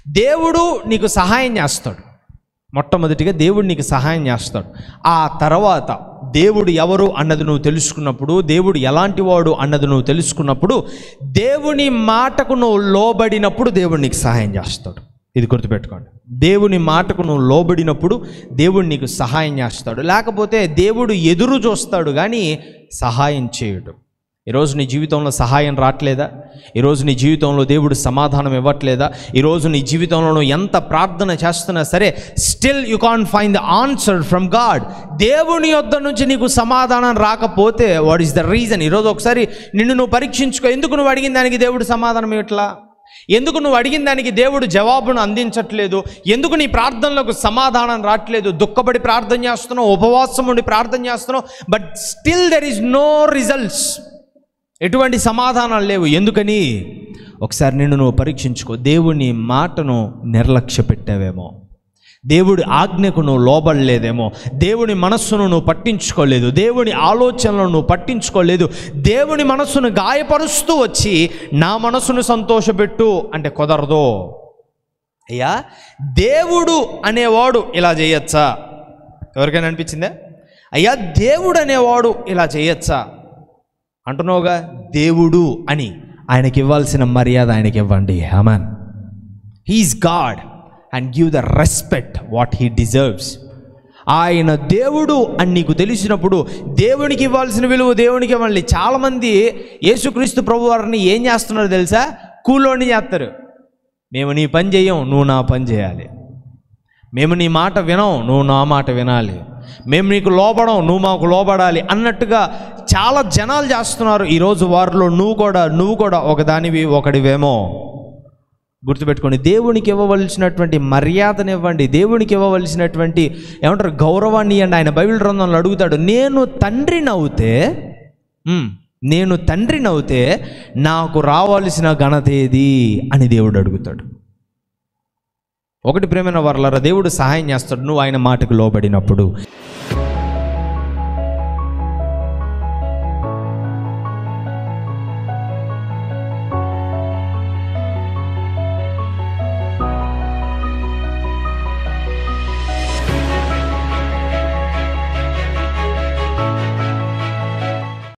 దేవుడు నీకు సహాయం చేస్తాడు. మొట్టమొదటిగా దేవుడు నీకు సహాయం చేస్తాడు. ఆ తర్వాత దేవుడు ఎవరు అన్నది నువ్వు తెలుసుకున్నప్పుడు, దేవుడు ఎలాంటి వాడు అన్నది నువ్వు తెలుసుకున్నప్పుడు, దేవుని మాటకు నువ్వు లోబడినప్పుడు దేవుడు నీకు సహాయం చేస్తాడు. ఇది గుర్తుపెట్టుకోండి. దేవుని మాటకు నువ్వు లోబడినప్పుడు దేవుడు నీకు సహాయం చేస్తాడు. లేకపోతే దేవుడు ఎదురు చూస్తాడు కానీ సహాయం చేయడు. ఈరోజు నీ జీవితంలో సహాయం రావట్లేదా? ఈరోజు నీ జీవితంలో దేవుడు సమాధానం ఇవ్వట్లేదా? ఈరోజు నీ జీవితంలో నువ్వు ఎంత ప్రార్థన చేస్తున్నా సరే still you can't find the answer from God. దేవుని యొద్ద నుంచి నీకు సమాధానం రాకపోతే వాట్ ఈస్ ద రీజన్? ఈరోజు ఒకసారి నిన్ను నువ్వు పరీక్షించుకో. ఎందుకు నువ్వు అడిగిన దానికి దేవుడు సమాధానం ఇవ్వట్లా? ఎందుకు నువ్వు అడిగిన దానికి దేవుడు జవాబును అందించట్లేదు? ఎందుకు నీ ప్రార్థనలకు సమాధానం రావట్లేదు? దుఃఖపడి ప్రార్థన చేస్తున్నావు, ఉపవాసం ఉండి ప్రార్థన చేస్తున్నావు, but still there is no results. ఎటువంటి సమాధానాలు లేవు. ఎందుకని? ఒకసారి నిన్ను నువ్వు పరీక్షించుకో. దేవుని మాటను నిర్లక్ష్య పెట్టావేమో, దేవుడి ఆజ్ఞకు నువ్వు లోబడలేదేమో, దేవుని మనస్సును నువ్వు పట్టించుకోలేదు, దేవుని ఆలోచనలను నువ్వు పట్టించుకోలేదు. దేవుని మనస్సును గాయపరుస్తూ వచ్చి నా మనస్సును సంతోషపెట్టు అంటే కుదరదు. అయ్యా, దేవుడు అనేవాడు ఇలా చేయొచ్చా? ఎవరికైనా అనిపించిందా? అయ్యా, దేవుడు అనేవాడు ఇలా చేయొచ్చా అంటున్నావుగా. దేవుడు అని ఆయనకి ఇవ్వాల్సిన మర్యాద ఆయనకి ఇవ్వండి. Amen. He is god and give the respect what he deserves. ఆయన దేవుడు అని నీకు తెలిసినప్పుడు దేవునికి ఇవ్వాల్సిన విలువ దేవునికి ఇవ్వాలి. చాలామంది యేసుక్రీస్తు ప్రభు వారిని ఏం చేస్తున్నారో తెలుసా? కూలోని చేస్తారు. మేము నీ పని చేయం, నువ్వు నా పని చేయాలి. మేము నీ మాట వినం, నువ్వు నా మాట వినాలి. మేము నీకు లోబడం, నువ్వు మాకు లోబడాలి అన్నట్టుగా చాలా జనాలు చేస్తున్నారు ఈరోజు. వారిలో నువ్వు కూడా ఒకదానివి ఒకడివేమో. గుర్తుపెట్టుకోండి. దేవునికి ఇవ్వవలసినటువంటి మర్యాదను ఇవ్వండి. దేవునికి ఇవ్వవలసినటువంటి ఏమంటారు గౌరవాన్ని ఇవ్వండి. ఆయన బైబిల్ గ్రంథంలో అడుగుతాడు, నేను తండ్రిని అవుతే నాకు రావాల్సిన ఘనత ఏది అని దేవుడు అడుగుతాడు. ఒకటి ప్రేమైన వారలారా, దేవుడు సహాయం చేస్తాడు నువ్వు ఆయన మాటకు లోబడినప్పుడు.